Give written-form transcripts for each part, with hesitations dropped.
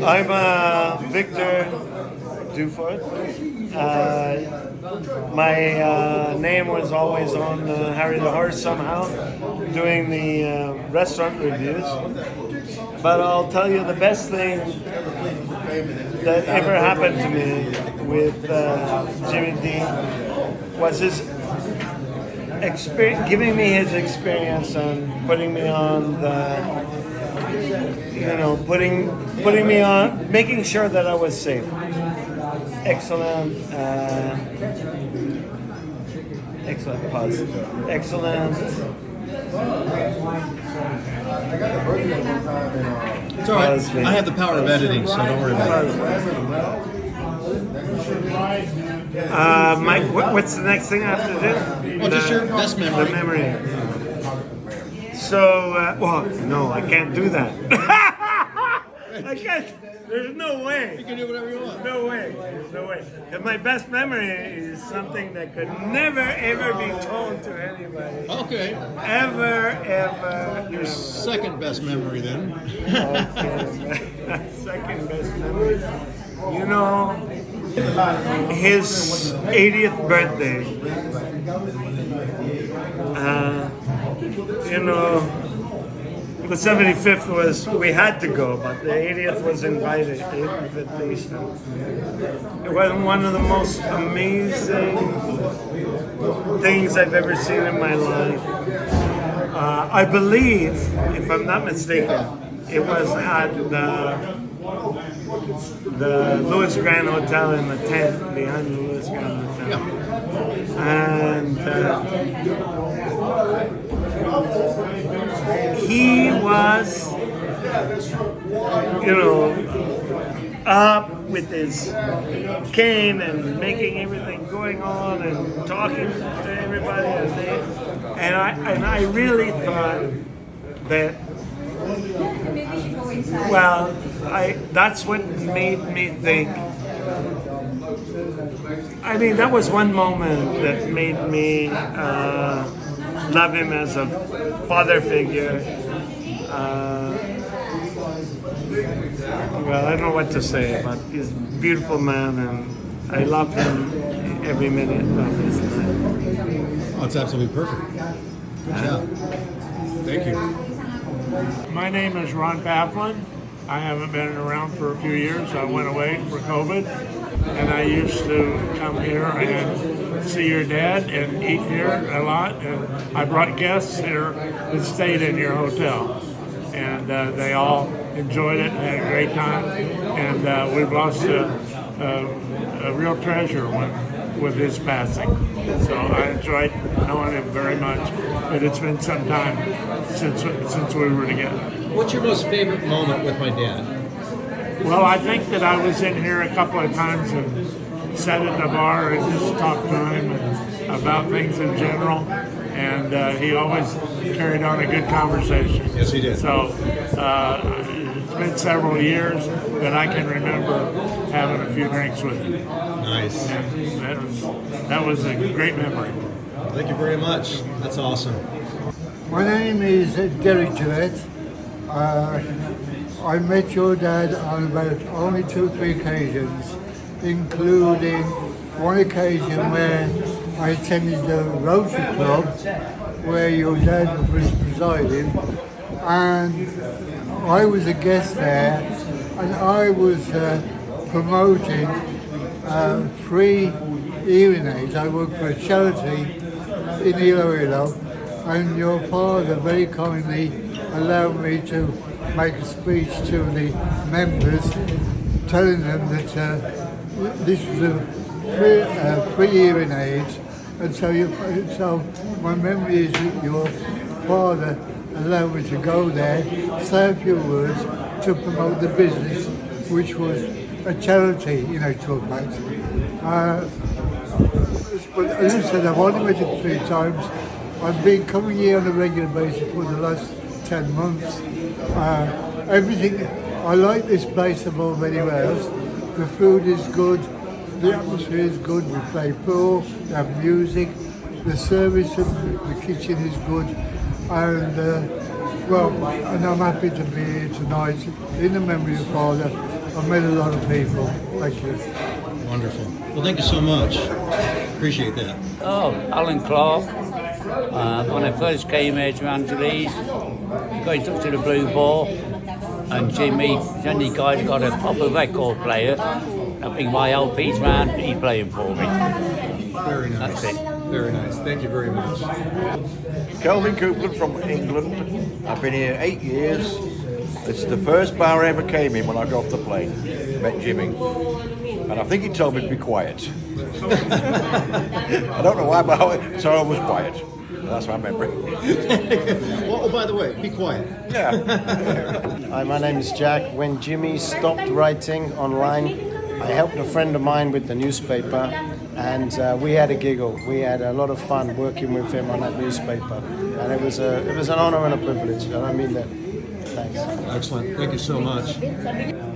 I'm Victor Dufort. My name was always on Harry the Horse somehow, doing the restaurant reviews. But I'll tell you the best thing that ever happened to me with Jimmy Dean was his giving me his experience and putting me on the, putting me on, making sure that I was safe. Excellent, excellent pause. Excellent. It's all right. I have the power of editing, so don't worry about it. Mike, what's the next thing I have to do? Well, just your best memory. The memory. So, well, no, I can't do that. I can't. There's no way. You can do whatever you want. No way. There's no way. And my best memory is something that could never, ever be told to anybody. Okay. Ever. Your second best memory, then. Okay. Second best memory. You know, his 80th birthday. The 75th was, we had to go, but the 80th was invitation. It was one of the most amazing things I've ever seen in my life. I believe, if I'm not mistaken, it was at the Louis Grand Hotel in the tent behind the Louis Grand Hotel. Yeah. And he was, up with his cane and making everything going on and talking to everybody. And I really thought that, well, that's what made me think. I mean, that was one moment that made me love him as a father figure. Well, I don't know what to say, but he's a beautiful man, and I love him every minute of his life. Oh, it's absolutely perfect. Good job. Thank you. My name is Ron Paflin. I haven't been around for a few years. I went away for COVID, and I used to come here and see your dad and eat here a lot. And I brought guests here that stayed in your hotel, and they all enjoyed it and had a great time. And we've lost a real treasure with his passing. So I enjoyed knowing him very much, but it's been some time since we were together. What's your most favorite moment with my dad? Well, I think that I was in here a couple of times and sat at the bar and just talked to him about things in general, and he always carried on a good conversation. Yes, he did. So it's been several years that I can remember having a few drinks with him. Nice. And that was a great memory. Thank you very much. That's awesome. My name is Derek Gillette. I met your dad on about only 2-3 occasions, including one occasion where I attended the Rotary Club, where your dad was presiding, and I was a guest there, and I was promoting free hearing aids. I work for a charity in Iloilo, and your father very kindly allowed me to make a speech to the members, telling them that this was a free hearing aids, and so my memory is that your father allowed me to go there, say a few words to promote the business, which was a charity in actual fact. But as I said, I've only met it 3 times. I've been coming here on a regular basis for the last 10 months. Everything, I like this place above anywhere else. The food is good, the atmosphere is good, we play pool, we have music, the service of the kitchen is good, and I'm happy to be here tonight in the memory of Father I've met a lot of people. Thank you. Wonderful. Well, thank you so much. Appreciate that. Oh, Alan Clark. When I first came here to Angeles, got in touch with the Blue Ball, and Jimmy, the only guy that got a proper record player. I bring my LPs round, he's playing for me. Very nice. That's it. Very nice. Thank you very much. Kelvin Copeland from England. I've been here 8 years. This is the first bar I ever came in when I got off the plane. Met Jimmy. And I think he told me to be quiet. I don't know why, but so I was quiet. That's my memory. Well, oh, by the way, be quiet. Yeah. Hi, my name is Jack. When Jimmy stopped writing online, I helped a friend of mine with the newspaper, and we had a giggle. We had a lot of fun working with him on that newspaper, and it was an honor and a privilege. And I mean that. Thanks. Excellent. Thank you so much.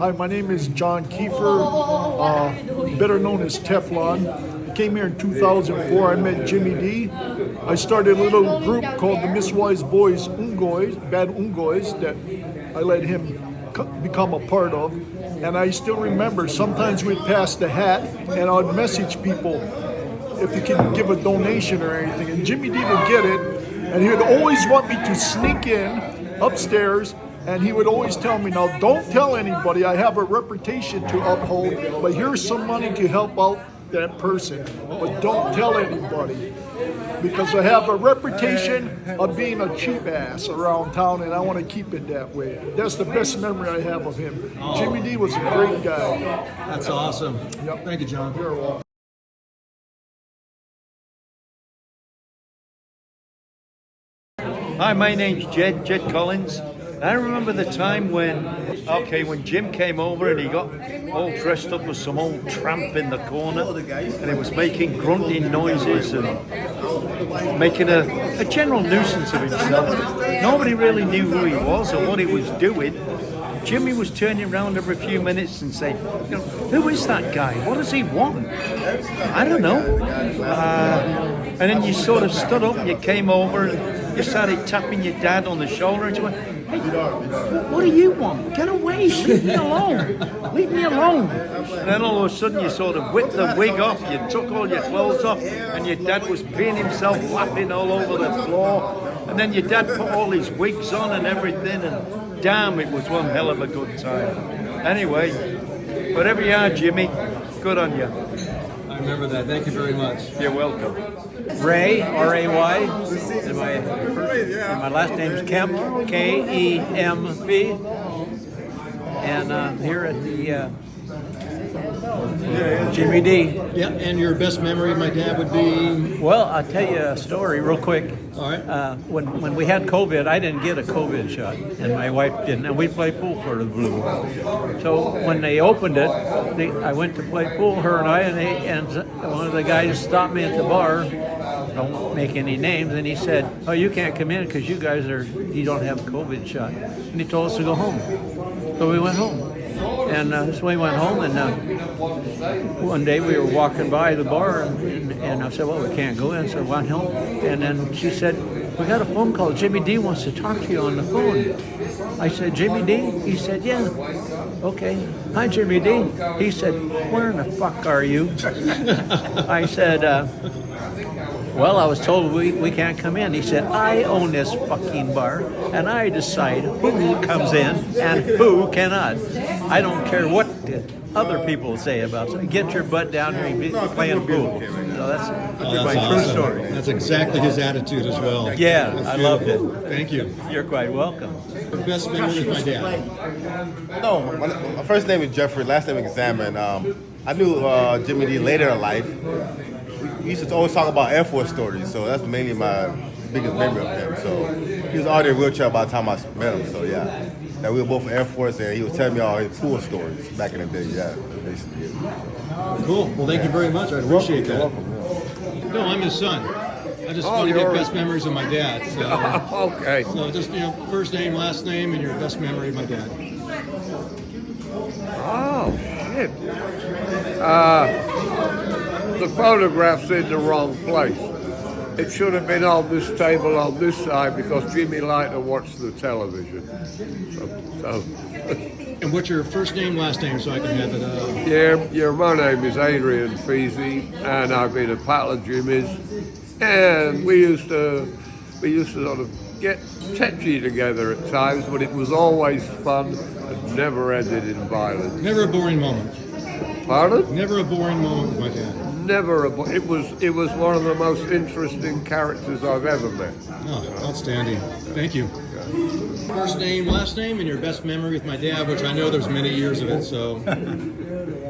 Hi, my name is John Kiefer, better known as Teflon. I came here in 2004. I met Jimmy D. I started a little group called the Miswise Boys Ungoys, Bad Ungoys, that I let him become a part of. And I still remember sometimes we'd pass the hat and I'd message people if you can give a donation or anything. And Jimmy D would get it, and he would always want me to sneak in upstairs, and he would always tell me, now don't tell anybody, I have a reputation to uphold, but here's some money to help out that person, but don't tell anybody, because I have a reputation of being a cheap ass around town, and I want to keep it that way. That's the best memory I have of him. Jimmy D was a great guy. That's awesome. Yep. Thank you, John. You're welcome. Hi, my name's Jed Collins. I remember the time when Jim came over and he got all dressed up as some old tramp in the corner, and he was making grunting noises and making a general nuisance of himself. Nobody really knew who he was or what he was doing. Jimmy was turning around every few minutes and saying, who is that guy? What does he want? I don't know. And then you sort of stood up and you came over and you started tapping your dad on the shoulder and you went, hey, what do you want? Get away, leave me alone. Leave me alone. And then all of a sudden you sort of whipped the wig off, you took all your clothes off, and your dad was peeing himself laughing all over the floor. And then your dad put all his wigs on and everything, and damn, it was one hell of a good time. Anyway, whatever you are, Jimmy, good on you. I remember that. Thank you very much. You're welcome. Ray, R-A-Y, and my last name is Kemp, K-E-M-P, and I'm here at the Jimmy D. Yeah, and your best memory of my dad would be? Well, I'll tell you a story real quick. All right. When we had COVID, I didn't get a COVID shot, and my wife didn't, and we played pool for the Blue Ball. So when they opened it, I went to play pool, her and I, and one of the guys stopped me at the bar, don't make any names, and he said, oh, you can't come in because you don't have a COVID shot. And he told us to go home. So we went home. And so we went home, and one day we were walking by the bar, and I said, well, we can't go in, so I went home. And then she said, we got a phone call. Jimmy D wants to talk to you on the phone. I said, Jimmy D? He said, yeah. Okay. Hi, Jimmy D. He said, where in the fuck are you? I said, well, I was told we can't come in. He said, I own this fucking bar, and I decide who comes in and who cannot. I don't care what the other people say about it. Get your butt down here and be playing pool. So that's my true story. That's exactly his attitude as well. Yeah, That's I loved it. Thank you. You're quite welcome. The best memory with my dad. No, my first name is Jeffrey, last name is Examen. I knew Jimmy D later in life. We used to always talk about Air Force stories, so that's mainly my biggest memory of him. So he was already in a wheelchair by the time I met him, so yeah. That we were both Air Force, and he was telling me all his pool stories back in the day, yeah. Basically, yeah. Cool. Well, thank you very much. I appreciate that. You're welcome. No, I'm his son. I just want to get best memories of my dad. So, Okay. so just, first name, last name, and your best memory of my dad. Oh, shit. The photograph's in the wrong place. It should have been on this table on this side because Jimmy liked to watch the television. So. And what's your first name, last name, so I can have it? Yeah, my name is Adrian Feasy, and I've been a pal of Jimmy's. And we used to sort of get tetchy together at times, but it was always fun and never ended in violence. Never a boring moment. Pardon? Never a boring moment with my dad. Never it was one of the most interesting characters I've ever met. Oh, outstanding. Thank you. First name, last name, and your best memory with my dad, which I know there's many years of it, so.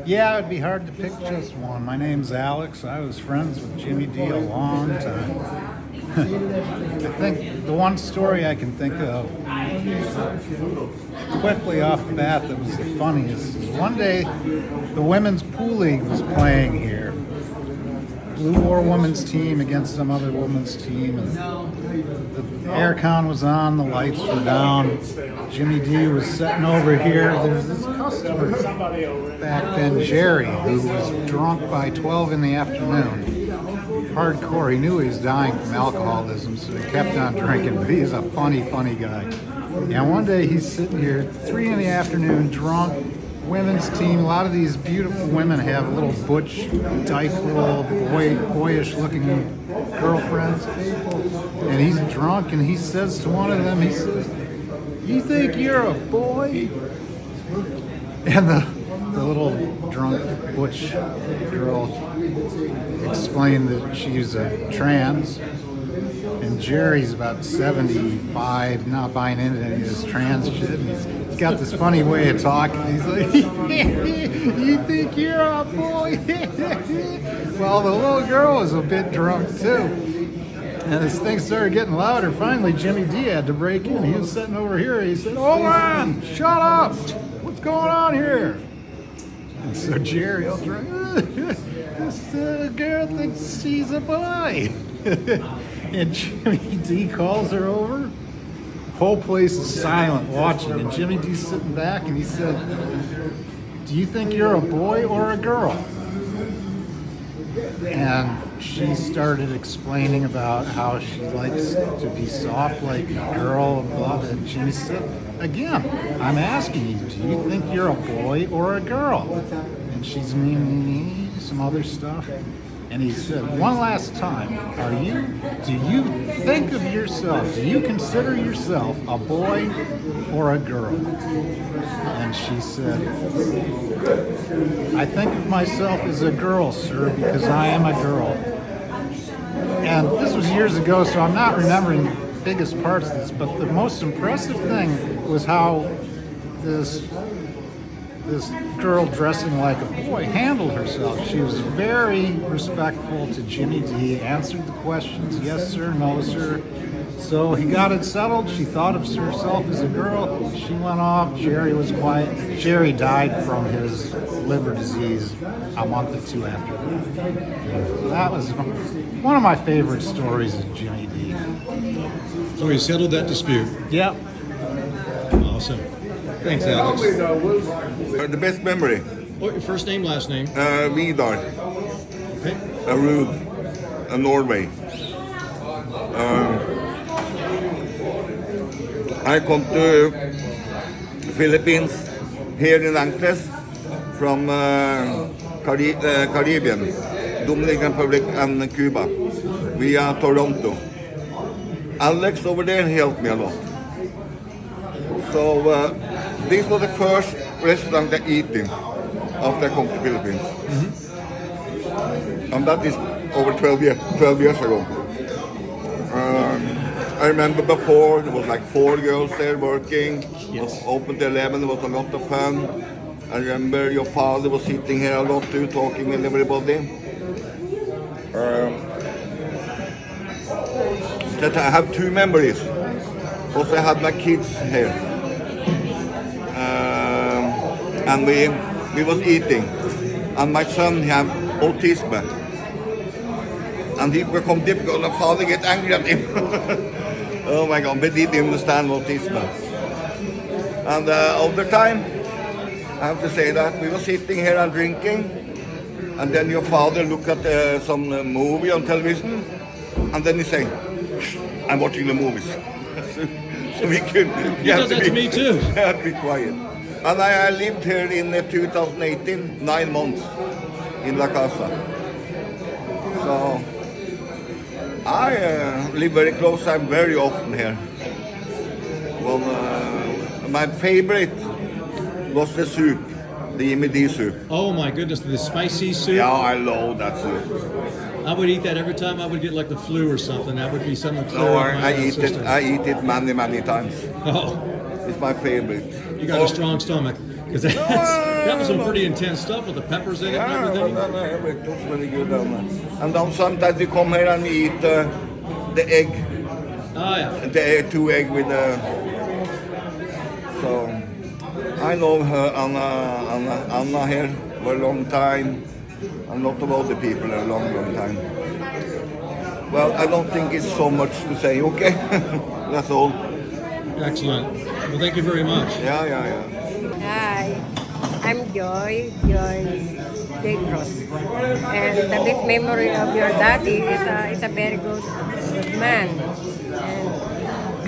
Yeah, it'd be hard to pick just one. My name's Alex. I was friends with Jimmy D a long time. I think the one story I can think of quickly off the bat that was the funniest is one day the Women's Pool League was playing here. Blue War women's team against some other women's team, and the air con was on, the lights were down. Jimmy D was sitting over here. There's this customer back then, Jerry, who was drunk by 12 in the afternoon. Hardcore. He knew he was dying from alcoholism, so he kept on drinking, but he's a funny guy. And one day he's sitting here, 3 in the afternoon, drunk, women's team. A lot of these beautiful women have little butch, dyke, little boyish looking girlfriends. And he's drunk, and he says to one of them, he says, "You think you're a boy?" And the little drunk butch girl explained that she's a trans. And Jerry's about 75, not buying into any of this trans shit. And he's got this funny way of talking. He's like, "You think you're a boy?" Well, the little girl was a bit drunk too. And as things started getting louder, finally Jimmy D had to break in. He was sitting over here. He said, "Hold on, shut up. What's going on here?" And so Jerry was like, "This girl thinks she's a boy." And Jimmy D calls her over. The whole place is silent watching. And Jimmy D's sitting back and he said, "Do you think you're a boy or a girl?" And she started explaining about how she likes to be soft like a girl and blah, blah. And Jimmy said, "Again, I'm asking you, do you think you're a boy or a girl?" And she's meaning some other stuff. And he said, "One last time, do you think of yourself, do you consider yourself a boy or a girl?" And she said, "I think of myself as a girl, sir, because I am a girl." And this was years ago, so I'm not remembering the biggest parts of this, but the most impressive thing was how this girl dressing like a boy handled herself. She was very respectful to Jimmy D, answered the questions, yes sir, no sir. So he got it settled. She thought of herself as a girl. She went off. Jerry was quiet. Jerry died from his liver disease a month or two after that. That was one of my favorite stories of Jimmy D. So he settled that dispute. Yep. Awesome. Thanks, Alex. The best memory? What, your first name, last name? Vidar. Okay. Rud. Norway. I come to Philippines here in Angeles from Caribbean, Dominican Republic and Cuba via Toronto. Alex over there helped me a lot. So this was the first restaurant I eating after I come to Philippines. And that is over 12 years ago. I remember before there was like 4 girls there working. It was open to 11, it was a lot of fun. I remember your father was sitting here a lot too, talking with everybody. That I have 2 memories. Also I had my kids here. And we was eating. And my son had autism. And he become difficult and father get angry at him. Oh my God, but he didn't understand autism. And all the time, I have to say that we were sitting here and drinking, and then your father looked at some movie on television, and then he say, "I'm watching the movies." So we can. He does that to me too. You have to be quiet. And I lived here in 2018, 9 months in La Casa. So I live very close. I'm very often here. Well, my favorite was the soup, the Jimmy D soup. Oh my goodness, the spicy soup. Yeah, I love that soup. I would eat that every time I would get like the flu or something. That would be something clear No, up my I eat system. it. I eat it many times. Oh, It's my favorite. you got a strong stomach. Because that was some pretty intense stuff with the peppers in it and everything. It was very good. And then sometimes we come here and we eat the egg. Oh yeah. The 2 egg with the. So I know her, Anna here for a long time. And not about the people a long time. Well, I don't think it's so much to say. Okay, that's all. Excellent. Well, thank you very much. Yeah. Hi, I'm Joy Degros. And the best memory of your daddy is a very good man.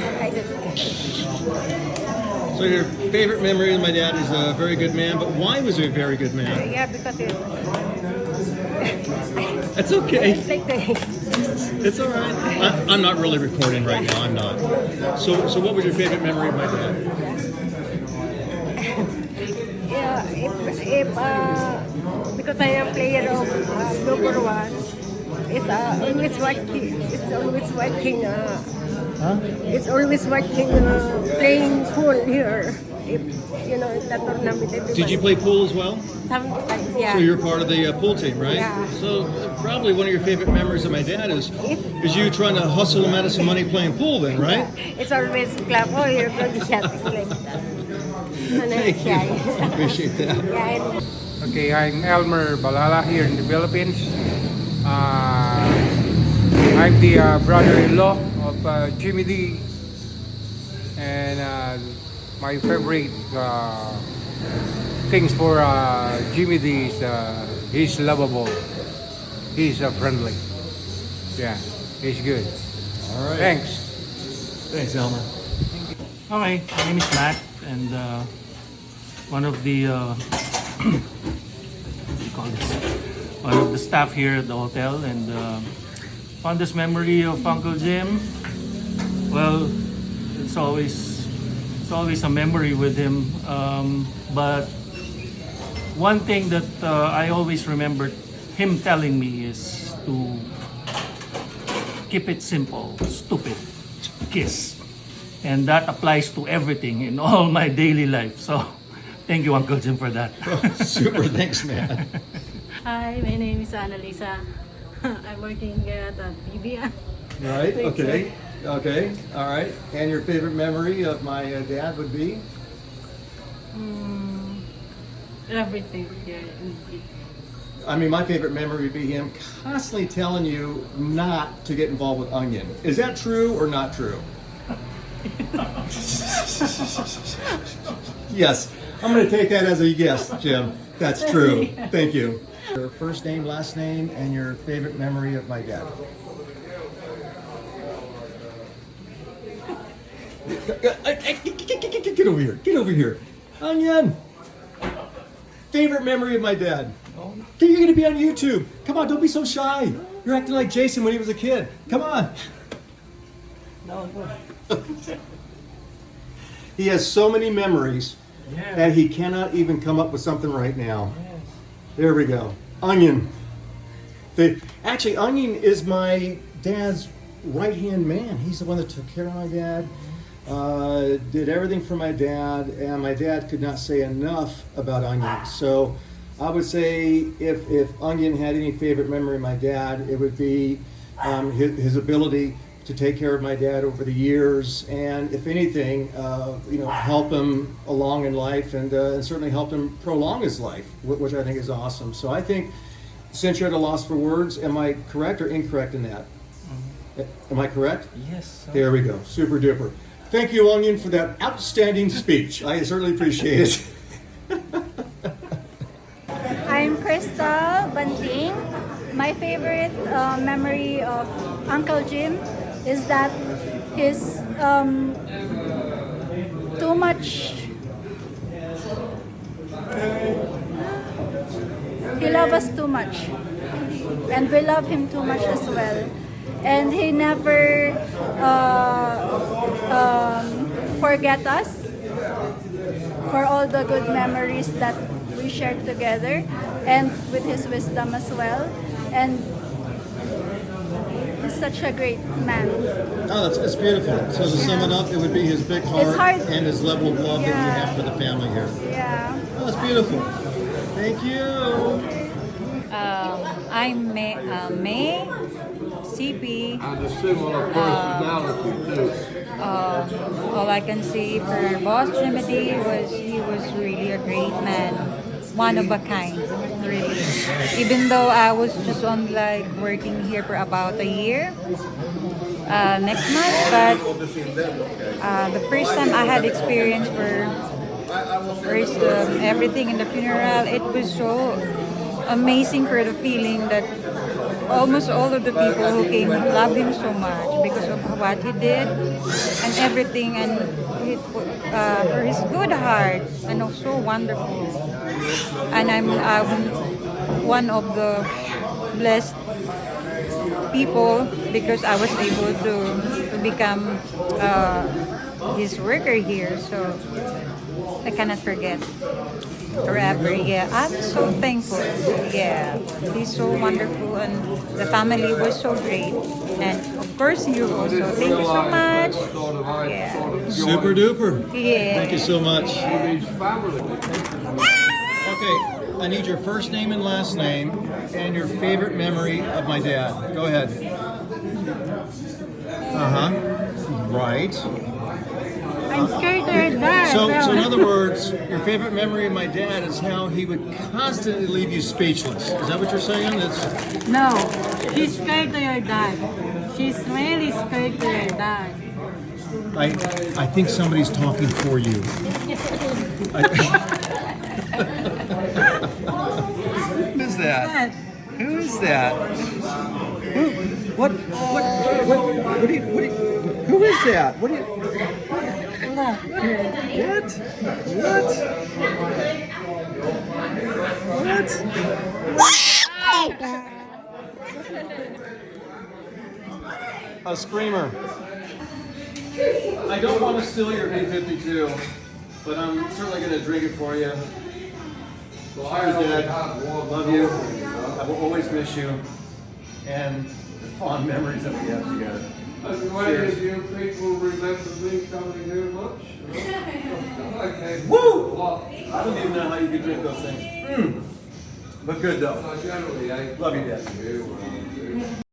And I just... So your favorite memory of my dad is a very good man, but why was he a very good man? Yeah, because That's okay. it's like the... It's all right. I'm not really recording right now. I'm not. So what was your favorite memory of my dad? Yeah, because I am player of number 1, it's always watching. It's always watching playing pool here. If, in the tournament. Did you play pool as well? Sometimes, yeah. So you're part of the pool team, right? Yeah. So probably one of your favorite memories of my dad is you trying to hustle him out of some money playing pool then, right? It's always club. Oh, you're going to shot like that. Thank you. I appreciate that. Okay, I'm Elmer Balala here in the Philippines. I'm the brother-in-law of Jimmy D. And my favorite things for Jimmy D is he's lovable. He's friendly. Yeah, he's good. All right. Thanks, Elmer. Hi, my name is Matt, and one of the one of the staff here at the hotel, and fondest memory of Uncle Jim. Well, it's always a memory with him. But one thing that I always remember him telling me is to keep it simple, stupid, kiss. And that applies to everything in all my daily life. So thank you, Uncle Jim, for that. Super, thanks, man. Hi, my name is Annalisa. I'm working at PBN. Right, okay. Okay, all right. And your favorite memory of my dad would be? Everything. Yeah. I mean, my favorite memory would be him constantly telling you not to get involved with Onion. Is that true or not true? Yes, I'm going to take that as a yes, Jim. That's true. Thank you. Your first name, last name, and your favorite memory of my dad. Get over here. Get over here. Onion. Favorite memory of my dad. You're going to be on YouTube. Come on, don't be so shy. You're acting like Jason when he was a kid. Come on. He has so many memories that he cannot even come up with something right now. There we go. Onion. Actually, Onion is my dad's right-hand man. He's the one that took care of my dad, did everything for my dad, and my dad could not say enough about Onion. So I would say if Onion had any favorite memory of my dad, it would be his ability to take care of my dad over the years, and if anything, help him along in life, and certainly help him prolong his life, which I think is awesome. So I think, since you're at a loss for words, am I correct or incorrect in that? Am I correct? Yes. Sir. There we go. Super duper. Thank you, Onion, for that outstanding speech. I certainly appreciate it. I'm Crystal Banting. My favorite memory of Uncle Jim is that he's too much. He loves us too much, and we love him too much as well. And he never forget us for all the good memories that we shared together, and with his wisdom as well. And he's such a great man. Oh, it's beautiful. So to sum it up, it would be his big It's heart hard. and his level of love that you Yeah. have for the family here. Yeah. Oh, that's beautiful. Thank you. I'm May, CP. And a similar personality too. All I can say for Boss Jimmy D was he was really a great man, one of a kind, really. Even though I was just on like working here for about a year next month, but the first time I had experience for everything in the funeral, it was so amazing for the feeling that almost all of the people who came loved him so much because of what he did and everything, and for his good heart, and also wonderful. And I'm one of the blessed people because I was able to become his worker here, so I cannot forget forever. Yeah, I'm so thankful. Yeah, he's so wonderful, and the family was so great, and of course you also. Thank you so much. Yeah. Super duper. Yeah. Thank you so much. Okay, I need your first name and last name and your favorite memory of my dad. Go ahead. Right. I'm scared to die. So in other words, your favorite memory of my dad is how he would constantly leave you speechless. Is that what you're saying? No, she's scared to your dad. She's really scared to your dad. I think somebody's talking for you. Who is that? Who is that? Who is that? What? A screamer. I don't want to steal your B-52, but I'm certainly going to drink it for you. Cheers, Dad. Love you. I will always miss you. And the fond memories that we have together. And when you people remember me coming here much? Okay. Woo! I don't even know how you could drink those things. But good though. Generally, Love you, Dad.